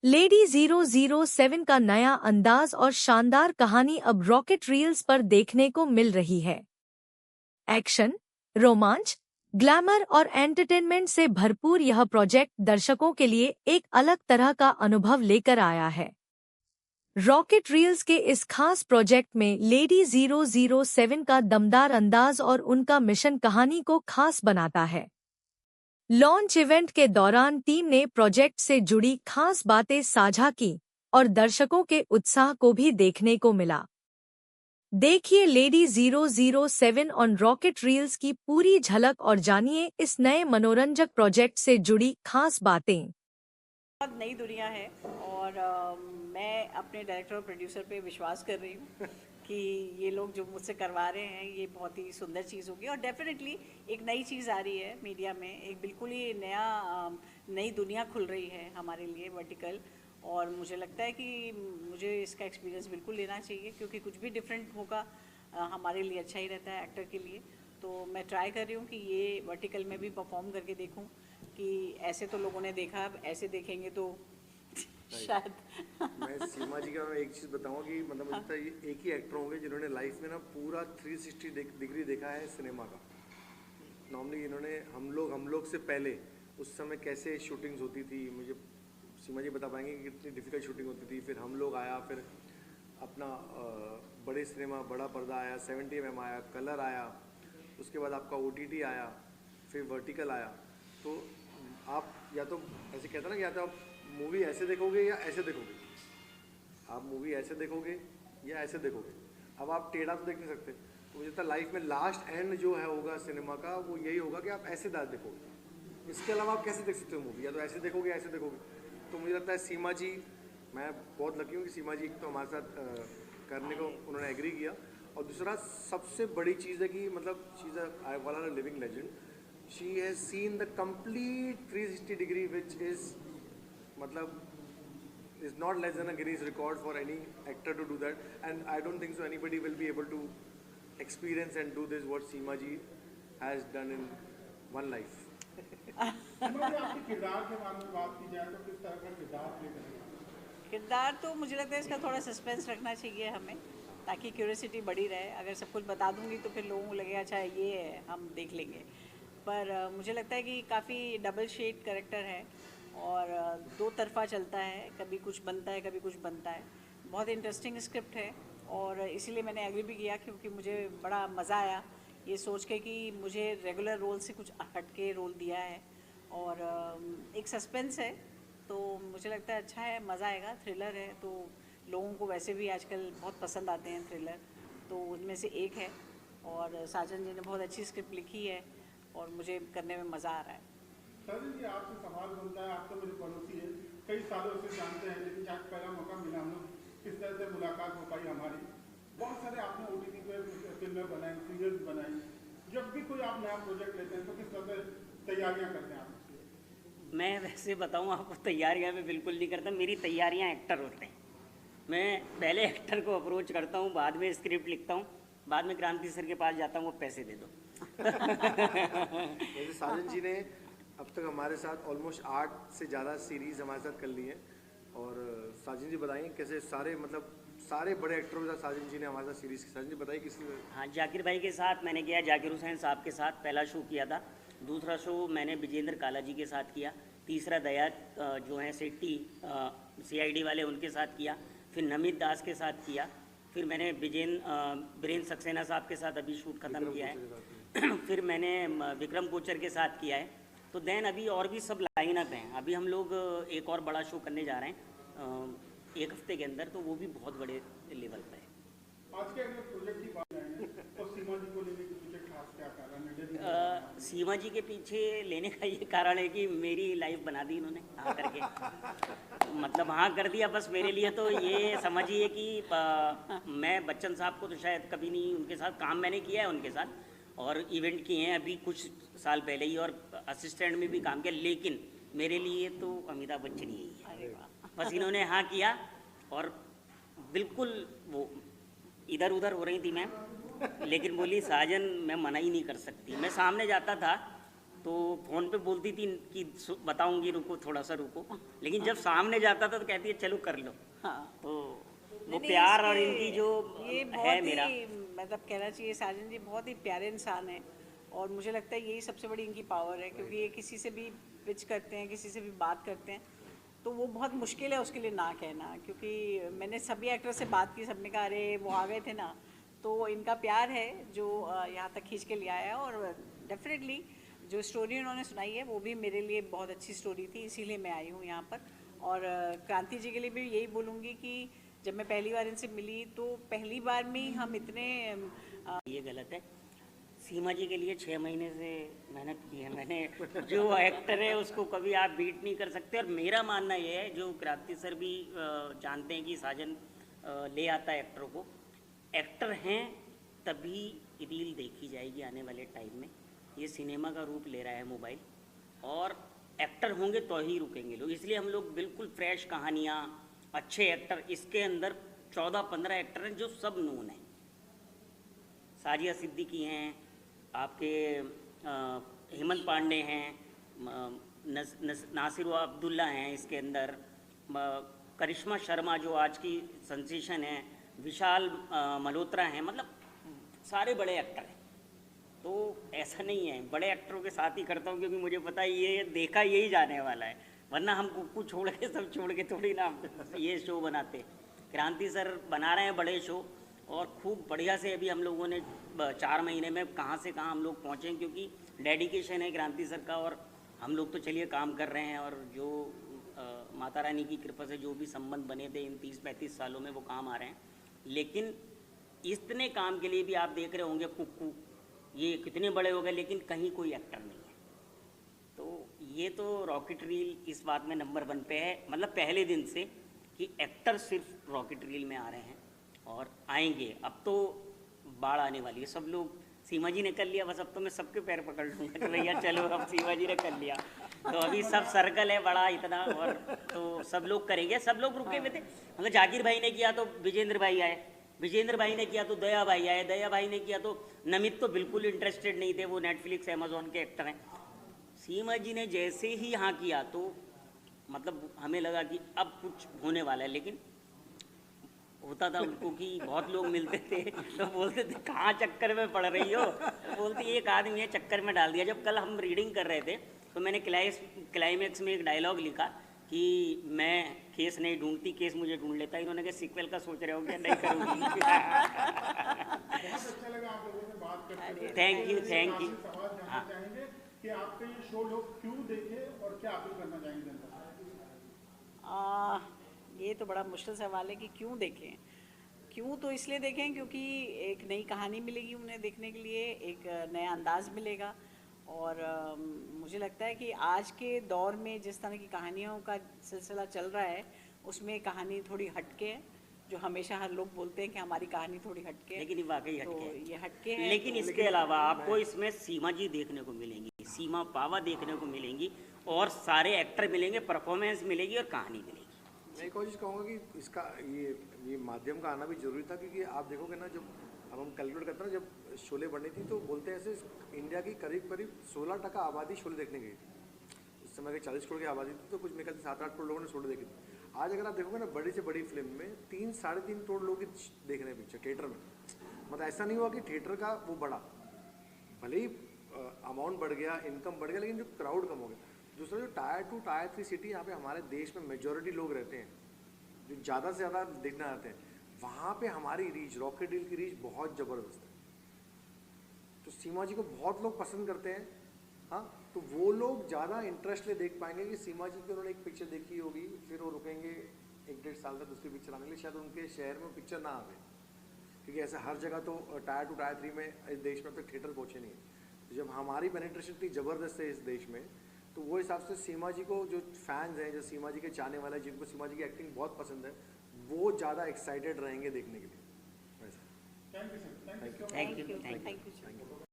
Lady 007 का नया अंदाज और शानदार कहानी अब रॉकेट रील्स पर देखने को मिल रही है। एक्शन, रोमांच, ग्लैमर और एंटरटेनमेंट से भरपूर यह प्रोजेक्ट दर्शकों के लिए एक अलग तरह का अनुभव लेकर आया है। रॉकेट रील्स के इस खास प्रोजेक्ट में लेडी 007 का दमदार अंदाज और उनका मिशन कहानी को खास बनाता है। लॉन्च इवेंट के दौरान टीम ने प्रोजेक्ट से जुड़ी खास बातें साझा की और दर्शकों के उत्साह को भी देखने को मिला। देखिए लेडी 007 ऑन रॉकेट रील्स की पूरी झलक और जानिए इस नए मनोरंजक प्रोजेक्ट से जुड़ी खास बातें। बहुत नई दुनिया है और मैं अपने डायरेक्टर और प्रोड्यूसर पे विश्वास कर रही हूँ कि ये लोग जो मुझसे करवा रहे हैं ये बहुत ही सुंदर चीज़ होगी और डेफिनेटली एक नई चीज़ आ रही है मीडिया में, एक बिल्कुल ही नई दुनिया खुल रही है हमारे लिए वर्टिकल। और मुझे लगता है कि मुझे इसका एक्सपीरियंस बिल्कुल लेना चाहिए क्योंकि कुछ भी डिफरेंट होगा हमारे लिए अच्छा ही रहता है एक्टर के लिए। तो मैं ट्राई कर रही हूँ कि ये वर्टिकल में भी परफॉर्म करके देखूँ कि ऐसे तो लोगों ने देखा, अब ऐसे देखेंगे तो शायद। मैं सीमा जी का एक चीज़ बताऊंगा कि मतलब मुझे लगता है ये एक ही एक्टर होंगे जिन्होंने लाइफ में ना पूरा 360 डिग्री देखा है सिनेमा का। नॉर्मली इन्होंने हम लोग से पहले उस समय कैसे शूटिंग्स होती थी, मुझे सीमा जी बता पाएंगे कि कितनी डिफ़िकल्ट शूटिंग होती थी। फिर हम लोग आया, फिर अपना बड़े सिनेमा बड़ा पर्दा आया, 70mm आया, कलर आया, उसके बाद आपका OTT आया, फिर वर्टिकल आया। तो आप या तो ऐसे कहते ना कि या तो आप मूवी ऐसे देखोगे या ऐसे देखोगे, आप मूवी ऐसे देखोगे या ऐसे देखोगे। अब आप टेढ़ा तो देख नहीं सकते। तो मुझे लगता है लाइफ में लास्ट एंड जो है होगा सिनेमा का वो यही होगा कि आप ऐसे देखोगे। इसके अलावा आप कैसे देख सकते हो मूवी, या तो ऐसे देखोगे या ऐसे देखोगे। तो मुझे लगता है सीमा जी, मैं बहुत लकी हूँ कि सीमा जी एक तो हमारे साथ करने को उन्होंने एग्री किया, और दूसरा सबसे बड़ी चीज़ है कि मतलब she is I call her a living legend. She has seen the complete 360 degree, which is matlab is not less than a Guinness record for any actor to do that, and I don't think so anybody will be able to experience and do this what Seema ji has done in one life. आपके किरदार के बारे में बात की जाए तो किस तरह का किरदार प्ले करेंगे? किरदार तो मुझे लगता है इसका थोड़ा सस्पेंस रखना चाहिए हमें, ताकि क्यूरियोसिटी बढ़ी रहे। अगर सब कुछ बता दूंगी तो फिर लोगों को लगेगा अच्छा ये है, हम देख लेंगे। पर मुझे लगता है कि काफ़ी डबल शेड कैरेक्टर है और दो तरफा चलता है, कभी कुछ बनता है कभी कुछ बनता है। बहुत इंटरेस्टिंग स्क्रिप्ट है और इसीलिए मैंने एग्री भी किया क्योंकि मुझे बड़ा मज़ा आया ये सोच के कि मुझे रेगुलर रोल से कुछ हट के रोल दिया है और एक सस्पेंस है। तो मुझे लगता है अच्छा है, मज़ा आएगा। थ्रिलर है तो लोगों को वैसे भी आजकल बहुत पसंद आते हैं थ्रिलर, तो उनमें से एक है। और साजन जी ने बहुत अच्छी स्क्रिप्ट लिखी है और मुझे करने में मज़ा आ रहा है। साजन जी, आपसे सवाल बनता है, आप तो मेरे पड़ोसी हैं, कई सालों से जानते हैं, लेकिन आज पहला मौका मिला हम लोग किस तरह से मुलाकात हो पाई हमारी। बहुत सारे आपने OTT पे फिल्में बनाई, सीरियल्स बनाई। जब भी कोई आप नया प्रोजेक्ट लेते हैं तो किस तरह से तैयारियाँ करते हैं आप? मैं वैसे बताऊँ आपको, तैयारियाँ मैं बिल्कुल नहीं करता। मेरी तैयारियाँ एक्टर होते हैं। मैं पहले एक्टर को अप्रोच करता हूँ, बाद में स्क्रिप्ट लिखता हूँ, बाद में क्रांति सर के पास जाता हूँ, वो पैसे दे दो। जैसे साजन जी ने अब तक हमारे साथ ऑलमोस्ट 8 से ज़्यादा सीरीज़ हमारे साथ कर ली हैं, और साजन जी बताइए कैसे सारे मतलब सारे बड़े एक्टरों के साथ साजन जी ने हमारे साथ सीरीज़ की। साजन जी बताइए किसकी। हाँ, जाकिर भाई के साथ मैंने किया, जाकिर हुसैन साहब के साथ पहला शो किया था। दूसरा शो मैंने विजेंद्र काला जी के साथ किया। तीसरा दया जो हैं सेट्टी CID वाले, उनके साथ किया। फिर नमित दास के साथ किया। फिर मैंने बीरेंद्र सक्सेना साहब के साथ अभी शूट ख़त्म किया है। फिर मैंने विक्रम कोचर के साथ किया है। तो देन अभी और भी सब लाइन अप हैं। अभी हम लोग एक और बड़ा शो करने जा रहे हैं 1 हफ्ते के अंदर, तो वो भी बहुत बड़े लेवल पर है। आज के अगर प्रोजेक्ट की बात आए तो सीमा जी को लेने के पीछे खास क्या कारण है? सीमा जी के पीछे लेने का ये कारण है कि मेरी लाइफ बना दी इन्होंने हाँ करके। मतलब हाँ कर दिया बस मेरे लिए। तो ये समझिए कि मैं बच्चन साहब को तो शायद कभी नहीं, उनके साथ काम मैंने किया है उनके साथ, और इवेंट किए हैं अभी कुछ साल पहले ही, और असिस्टेंट में भी काम किया, लेकिन मेरे लिए तो अमिताभ बच्चन ही है। बस इन्होंने हाँ किया, और बिल्कुल वो इधर उधर हो रही थी मैम, लेकिन बोली साजन मैं मना ही नहीं कर सकती। मैं सामने जाता था तो फ़ोन पे बोलती थी कि बताऊंगी, रुको थोड़ा सा रुको, लेकिन जब सामने जाता था तो कहती है चलो कर लो। हाँ तो वो नहीं, नहीं, प्यार और इसके- इनकी जो ये है बहुत मेरा, ही मतलब कहना चाहिए साजन जी बहुत ही प्यारे इंसान हैं। और मुझे लगता है यही सबसे बड़ी इनकी पावर है, क्योंकि ये किसी से भी पिच करते हैं, किसी से भी बात करते हैं, तो वो बहुत मुश्किल है उसके लिए ना कहना। क्योंकि मैंने सभी एक्टर से बात की, सबने कहा अरे वो आ गए थे ना। तो इनका प्यार है जो यहाँ तक खींच के ले आया है। और डेफिनेटली जो स्टोरी उन्होंने सुनाई है वो भी मेरे लिए बहुत अच्छी स्टोरी थी, इसीलिए मैं आई हूँ यहाँ पर। और क्रांति जी के लिए भी यही बोलूँगी कि जब मैं पहली बार इनसे मिली तो पहली बार में ही हम इतने ये गलत है। सीमा जी के लिए 6 महीने से मेहनत की है मैंने। जो एक्टर है उसको कभी आप बीट नहीं कर सकते। और मेरा मानना ये है, जो क्रांति सर भी जानते हैं कि साजन ले आता है एक्टरों को। एक्टर हैं तभी रील देखी जाएगी आने वाले टाइम में। ये सिनेमा का रूप ले रहा है मोबाइल, और एक्टर होंगे तो ही रुकेंगे लोग। इसलिए हम लोग बिल्कुल फ्रेश कहानियाँ, अच्छे एक्टर, इसके अंदर 14-15 एक्टर हैं जो सब नून हैं। साजिया सिद्दीकी हैं, आपके हेमंत पांडे हैं, नासिर अब्दुल्ला हैं इसके अंदर, करिश्मा शर्मा जो आज की सेंसेशन है, विशाल मल्होत्रा हैं, मतलब सारे बड़े एक्टर हैं। तो ऐसा नहीं है, बड़े एक्टरों के साथ ही करता हूँ, क्योंकि मुझे पता है ये देखा यही जाने वाला है। वरना हम कुछ छोड़ के सब छोड़ के थोड़ी ना ये शो बनाते। क्रांति सर बना रहे हैं बड़े शो, और खूब बढ़िया से अभी हम लोगों ने 4 महीने में कहाँ से कहाँ हम लोग पहुँचे, क्योंकि डेडिकेशन है क्रांति सर का। और हम लोग तो चलिए काम कर रहे हैं, और जो माता रानी की कृपा से जो भी संबंध बने थे इन 30-35 सालों में वो काम आ रहे हैं। लेकिन इतने काम के लिए भी आप देख रहे होंगे कुक्कू, ये कितने बड़े हो गए, लेकिन कहीं कोई एक्टर नहीं है। तो ये तो रॉकेट रील इस बात में नंबर 1 पे है, मतलब पहले दिन से, कि एक्टर सिर्फ रॉकेट रील में आ रहे हैं और आएंगे। अब तो बाढ़ आने वाली है। सब लोग, सीमा जी ने कर लिया, बस अब तो मैं सबके पैर पकड़ लूँगा कि भैया चलो, अब सीमा जी ने कर लिया। तो अभी सब सर्कल है बड़ा इतना, और तो सब लोग करेंगे। सब लोग रुके हुए थे, मतलब जाकिर भाई ने किया तो विजेंद्र भाई आए, विजेंद्र भाई ने किया तो दया भाई आए, दया भाई ने किया तो नमित तो बिल्कुल इंटरेस्टेड नहीं थे, वो नेटफ्लिक्स अमेजोन के एक्टर हैं। सीमा जी ने जैसे ही हाँ किया तो मतलब हमें लगा कि अब कुछ होने वाला है। लेकिन होता था उनको कि बहुत लोग मिलते थे तो बोलते थे कहाँ चक्कर में पड़ रही हो, तो बोलती एक आदमी है चक्कर में डाल दिया। जब कल हम रीडिंग कर रहे थे तो मैंने क्लाइमेक्स में एक डायलॉग लिखा कि मैं केस नहीं ढूंढती, केस मुझे ढूंढ लेता। इन्होंने कहा सीक्वल का सोच रहे हो क्या? नहीं करूँगी। बहुत अच्छा लगा आप लोगों से बात करके। Thank you, thank you. सवाल जानना हाँ। चाहेंगे कि आपका ये शो लोग क्यों देखें और क्या अपील करना चाहेंगे जनता से? ये तो बड़ा मुश्किल सवाल है कि क्यों देखें। क्यों तो इसलिए देखें क्योंकि एक नई कहानी मिलेगी उन्हें देखने के लिए, एक नया अंदाज मिलेगा। और मुझे लगता है कि आज के दौर में जिस तरह की कहानियों का सिलसिला चल रहा है उसमें कहानी थोड़ी हटके है, जो हमेशा हर लोग बोलते हैं कि हमारी कहानी थोड़ी हटके है, लेकिन ये वाकई तो हटके है। ये हटके है। लेकिन तो इसके अलावा आपको इसमें सीमा जी देखने को मिलेंगी, सीमा पावा देखने को मिलेंगी, और सारे एक्टर मिलेंगे, परफॉर्मेंस मिलेगी और कहानी मिलेगी। मैं एक और चीज़ कहूँगा कि इसका ये माध्यम का आना भी जरूरी था, क्योंकि आप देखोगे ना, जब अब हम कैलकुलेट करते हैं ना, जब शोले बनी थी तो बोलते हैं ऐसे इंडिया की करीब 16% आबादी शोले देखने गई थी। उस समय अगर 40 करोड़ की आबादी थी तो कुछ मेरे ख्याल से 7-8 करोड़ लोगों ने शोले देखी थी। आज अगर आप देखोगे ना, बड़ी से बड़ी फिल्म में 3-3.5 करोड़ लोग देख रहे हैं पिक्चर थिएटर में। मतलब ऐसा नहीं हुआ कि थिएटर का वो बढ़ा, भले ही अमाउंट बढ़ गया, इनकम बढ़ गया, लेकिन जो क्राउड कम हो गया। दूसरा, जो टायर 2 टायर 3 सिटी यहाँ पे हमारे देश में मेजॉरिटी लोग रहते हैं, जो ज़्यादा से ज़्यादा देखना आते हैं, वहाँ पे हमारी रीच, रॉकेट रील की रीच बहुत ज़बरदस्त है। तो सीमा जी को बहुत लोग पसंद करते हैं। हाँ, तो वो लोग ज़्यादा इंटरेस्ट ले देख पाएंगे कि सीमा जी की उन्होंने एक पिक्चर देखी होगी, फिर वो रुकेंगे 1-1.5 साल तक दूसरी पिक्चर आने के लिए, शायद उनके शहर में पिक्चर ना आवे, क्योंकि ऐसा हर जगह तो टायर 2 टायर 3 में इस देश में अब तक थिएटर पहुँचे नहीं है। तो जब हमारी पेनिट्रेशन इतनी ज़बरदस्त है इस देश में, तो वो हिसाब से सीमा जी को जो फैंस हैं, जो सीमा जी के चाहने वाले हैं, जिनको सीमा जी की एक्टिंग बहुत पसंद है, वो ज़्यादा एक्साइटेड रहेंगे देखने के लिए। Thank you sir, thank you. Thank you, thank you. Thank you.